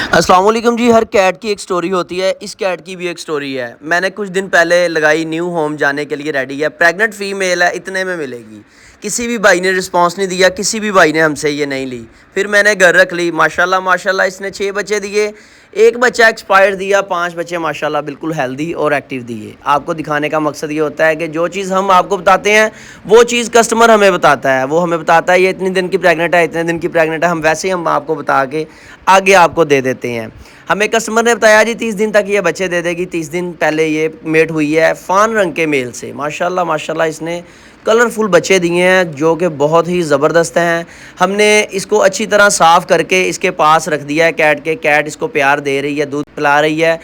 السلام علیکم جی. ہر کیٹ کی ایک سٹوری ہوتی ہے. اس کیٹ کی بھی ایک سٹوری ہے. میں نے کچھ دن پہلے لگائی, نیو ہوم جانے کے لیے ریڈی ہے. پریگننٹ فیمیل ہے, اتنے میں ملے گی. کسی بھی بھائی نے رسپانس نہیں دیا, کسی بھی بھائی نے ہم سے یہ نہیں لی. پھر میں نے گھر رکھ لی. ماشاءاللہ اس نے 6 بچے دیے. ایک بچہ ایکسپائر دیا, 5 بچے ماشاءاللہ بالکل ہیلدی اور ایکٹیو دیے. آپ کو دکھانے کا مقصد یہ ہوتا ہے کہ جو چیز ہم آپ کو بتاتے ہیں وہ چیز کسٹمر ہمیں بتاتا ہے. وہ ہمیں بتاتا ہے یہ اتنے دن کی پریگننٹ ہے, اتنے دن کی پریگننٹ ہے. ہم ویسے ہی ہم آپ کو بتا کے آگے آپ کو دے دیتے ہیں. ہمیں کسٹمر نے بتایا جی 30 دن تک یہ بچے دے دے گی. 30 دن پہلے یہ میٹ ہوئی ہے فان رنگ کے میل سے. ماشاءاللہ اس نے کلرفل بچے دیے ہیں جو کہ بہت ہی زبردست ہیں. ہم نے اس کو اچھی طرح صاف کر کے اس کے پاس رکھ دیا ہے کیٹ کے. کیٹ اس کو پیار دے رہی ہے, دودھ پلا رہی ہے.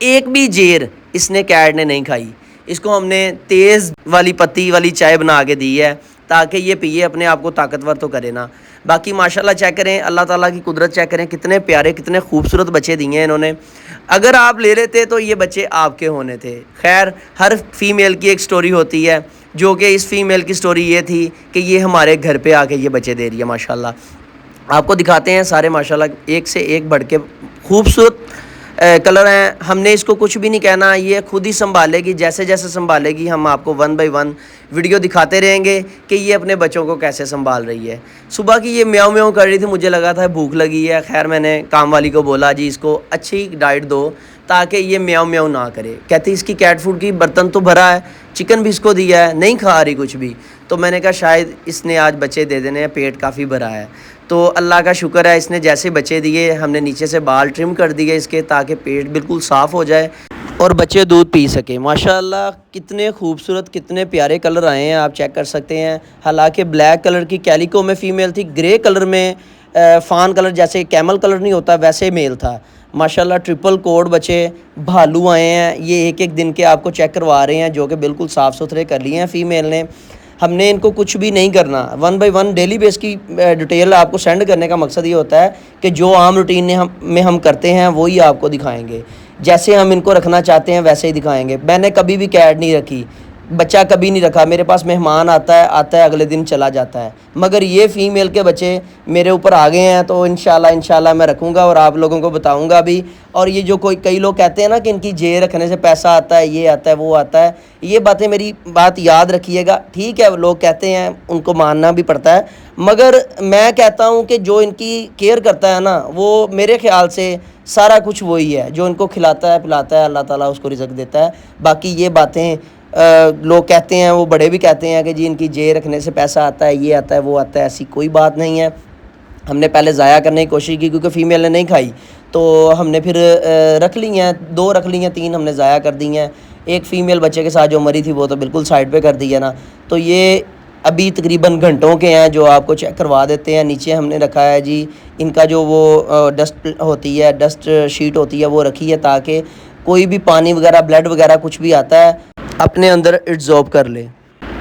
ایک بھی جیر اس نے کیٹ نے نہیں کھائی. اس کو ہم نے تیز والی پتی والی چائے بنا کے دی ہے تاکہ یہ پیے, اپنے آپ کو طاقتور تو کرے نا. باقی ماشاءاللہ چیک کریں, اللہ تعالیٰ کی قدرت چیک کریں, کتنے پیارے کتنے خوبصورت بچے دیے ہیں انہوں نے. اگر آپ لے لیتے تو یہ بچے آپ کے ہونے تھے. خیر, ہر فیمیل کی ایک سٹوری ہوتی ہے, جو کہ اس فیمیل کی سٹوری یہ تھی کہ یہ ہمارے گھر پہ آ کے یہ بچے دے رہی ہے. ماشاءاللہ آپ کو دکھاتے ہیں سارے. ماشاءاللہ ایک سے ایک بڑھ کے خوبصورت کلر ہیں. ہم نے اس کو کچھ بھی نہیں کہنا, یہ خود ہی سنبھالے گی. جیسے جیسے سنبھالے گی ہم آپ کو 1 بائی 1 ویڈیو دکھاتے رہیں گے کہ یہ اپنے بچوں کو کیسے سنبھال رہی ہے. صبح کی یہ میاؤں میاؤں کر رہی تھی, مجھے لگا تھا بھوک لگی ہے. خیر میں نے کام والی کو بولا جی اس کو اچھی ڈائٹ دو تاکہ یہ میاؤں میاؤں نہ کرے. کہتی اس کی کیٹ فوڈ کی برتن تو بھرا ہے, چکن بھی اس کو دیا ہے, نہیں کھا رہی کچھ بھی. تو میں نے کہا شاید اس نے آج بچے دے دینے ہیں, پیٹ کافی بھرا ہے. تو اللہ کا شکر ہے, اس نے جیسے بچے دیے ہم نے نیچے سے بال ٹرم کر دیے اس کے تاکہ پیٹ بالکل صاف ہو جائے اور بچے دودھ پی سکیں. ماشاءاللہ کتنے خوبصورت کتنے پیارے کلر آئے ہیں, آپ چیک کر سکتے ہیں. حالانکہ بلیک کلر کی کیلیکو میں فیمیل تھی, گرے کلر میں فان کلر جیسے کیمل کلر نہیں ہوتا ویسے میل تھا. ماشاءاللہ ٹرپل کوڈ بچے بھالو آئے ہیں. یہ ایک دن کے آپ کو چیک کروا رہے ہیں جو کہ بالکل صاف ستھرے کر لیے ہیں فیمیل نے. ہم نے ان کو کچھ بھی نہیں کرنا. 1 بائی 1 ڈیلی بیس کی ڈیٹیل آپ کو سینڈ کرنے کا مقصد یہ ہوتا ہے کہ جو عام روٹین میں ہم کرتے ہیں وہی آپ کو دکھائیں گے. جیسے ہم ان کو رکھنا چاہتے ہیں ویسے ہی دکھائیں گے. میں نے کبھی بھی کیٹ نہیں رکھی, بچہ کبھی نہیں رکھا. میرے پاس مہمان آتا ہے اگلے دن چلا جاتا ہے. مگر یہ فیمیل کے بچے میرے اوپر آ گئے ہیں تو انشاءاللہ میں رکھوں گا اور آپ لوگوں کو بتاؤں گا بھی. اور یہ جو کئی لوگ کہتے ہیں نا کہ ان کی جے رکھنے سے پیسہ آتا ہے, یہ آتا ہے وہ آتا ہے, یہ باتیں میری بات یاد رکھیے گا. ٹھیک ہے لوگ کہتے ہیں, ان کو ماننا بھی پڑتا ہے, مگر میں کہتا ہوں کہ جو ان کی کیئر کرتا ہے نا وہ میرے خیال سے سارا کچھ وہی ہے. جو ان کو کھلاتا ہے پلاتا ہے اللہ تعالیٰ اس کو رزق دیتا ہے. باقی یہ باتیں لوگ کہتے ہیں, وہ بڑے بھی کہتے ہیں کہ جی ان کی جے رکھنے سے پیسہ آتا ہے, یہ آتا ہے وہ آتا ہے. ایسی کوئی بات نہیں ہے. ہم نے پہلے ضائع کرنے کی کوشش کی کیونکہ فیمیل نے نہیں کھائی, تو ہم نے پھر رکھ لی ہیں. 2 رکھ لی ہیں, 3 ہم نے ضائع کر دی ہیں. ایک فیمیل بچے کے ساتھ جو مری تھی وہ تو بالکل سائڈ پہ کر دی ہے نا. تو یہ ابھی تقریباً گھنٹوں کے ہیں جو آپ کو چیک کروا دیتے ہیں. نیچے ہم نے رکھا ہے جی ان کا جو وہ ڈسٹ ہوتی ہے, ڈسٹ شیٹ ہوتی ہے وہ رکھی ہے تاکہ کوئی بھی پانی وغیرہ بلڈ وغیرہ کچھ بھی آتا ہے اپنے اندر ایبزارب کر لے.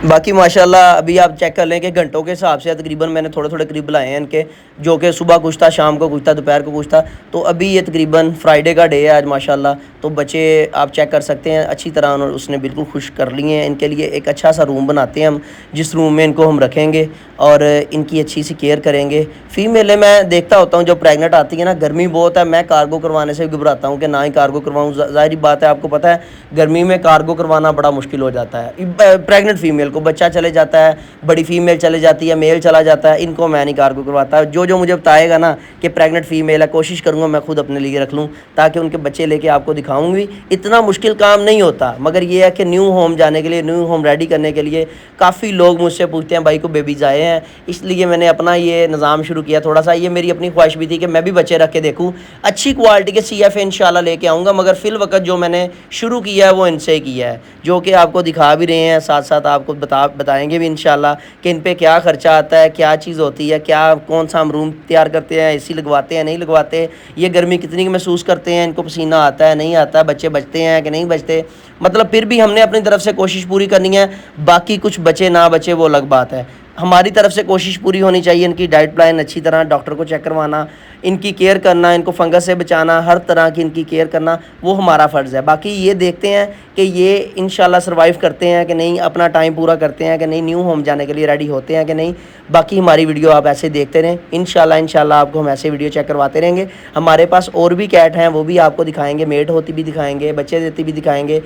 باقی ماشاءاللہ ابھی آپ چیک کر لیں کہ گھنٹوں کے حساب سے تقریباً میں نے تھوڑے قریب لائے ہیں ان کے, جو کہ صبح کچھ تھا, شام کو کچھ تھا, دوپہر کو کچھ تھا. تو ابھی یہ تقریباً فرائیڈے کا ڈے ہے آج ماشاءاللہ. تو بچے آپ چیک کر سکتے ہیں اچھی طرح اس نے بالکل خوش کر لیے ہیں. ان کے لیے ایک اچھا سا روم بناتے ہیں ہم, جس روم میں ان کو ہم رکھیں گے اور ان کی اچھی سی کیئر کریں گے. فیمیلیں میں دیکھتا ہوتا ہوں جو پریگننٹ آتی ہے نا, گرمی بہت ہے, میں کارگو کروانے سے بھی گھبراتا ہوں کہ نہ ہی کارگو کرواؤں. ظاہری بات ہے, آپ کو پتہ ہے گرمی میں کارگو کروانا بڑا مشکل ہو جاتا ہے. پریگننٹ فیمیل کو بچہ چلے جاتا ہے, بڑی فیمیل چلے جاتی ہے, میل چلا جاتا ہے, ان کو میں نہیں کارگو کرواتا. جو مجھے بتائے گا نا کہ پریگننٹ فیمیل ہے, کوشش کروں گا میں خود اپنے لیے رکھ لوں تاکہ ان کے بچے لے کے آپ کو دکھاؤں گی. اتنا مشکل کام نہیں ہوتا, مگر یہ ہے کہ نیو ہوم جانے کے لیے, نیو ہوم ریڈی کرنے کے لیے کافی لوگ مجھ سے پوچھتے ہیں بھائی کو بیبیز آئے ہیں, اس لیے میں نے اپنا یہ نظام شروع کیا تھوڑا سا. یہ میری اپنی خواہش بھی تھی کہ میں بھی بچے رکھ کے دیکھوں, اچھی کوالٹی کے سی ایف انشاءاللہ لے کے آؤں گا. مگر فی الوقت جو میں نے شروع کیا ہے وہ ان سے کیا ہے, جو کہ آپ کو دکھا بھی رہے ہیں, ساتھ ساتھ آپ کو بتائیں گے بھی انشاءاللہ کہ ان پہ کیا خرچہ آتا ہے, کیا چیز ہوتی ہے, کیا کون سا ہم روم تیار کرتے ہیں, اے سی لگواتے ہیں نہیں لگواتے, یہ گرمی کتنی محسوس کرتے ہیں, ان کو پسینہ آتا ہے نہیں آتا, بچے بچتے ہیں کہ نہیں بچتے. مطلب پھر بھی ہم نے اپنی طرف سے کوشش پوری کرنی ہے. باقی کچھ بچے نہ بچے وہ الگ بات ہے. ہماری طرف سے کوشش پوری ہونی چاہیے ان کی ڈائٹ پلان اچھی طرح ڈاکٹر کو چیک کروانا, ان کی کیئر کرنا, ان کو فنگس سے بچانا, ہر طرح کی ان کی کیئر کرنا وہ ہمارا فرض ہے. باقی یہ دیکھتے ہیں کہ یہ انشاءاللہ سروائیو کرتے ہیں کہ نہیں, اپنا ٹائم پورا کرتے ہیں کہ نہیں, نیو ہوم جانے کے لیے ریڈی ہوتے ہیں کہ نہیں. باقی ہماری ویڈیو آپ ایسے دیکھتے رہیں, انشاءاللہ آپ کو ہم ایسے ویڈیو چیک کرواتے رہیں گے. ہمارے پاس اور بھی کیٹ ہیں, وہ بھی آپ کو دکھائیں گے, میٹ ہوتی بھی دکھائیں گے, بچے دیتی بھی دکھائیں گے.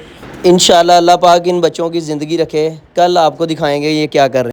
انشاءاللہ اللہ پاک ان بچوں کی زندگی رکھے, کل آپ کو دکھائیں گے یہ کیا کر رہے ہیں.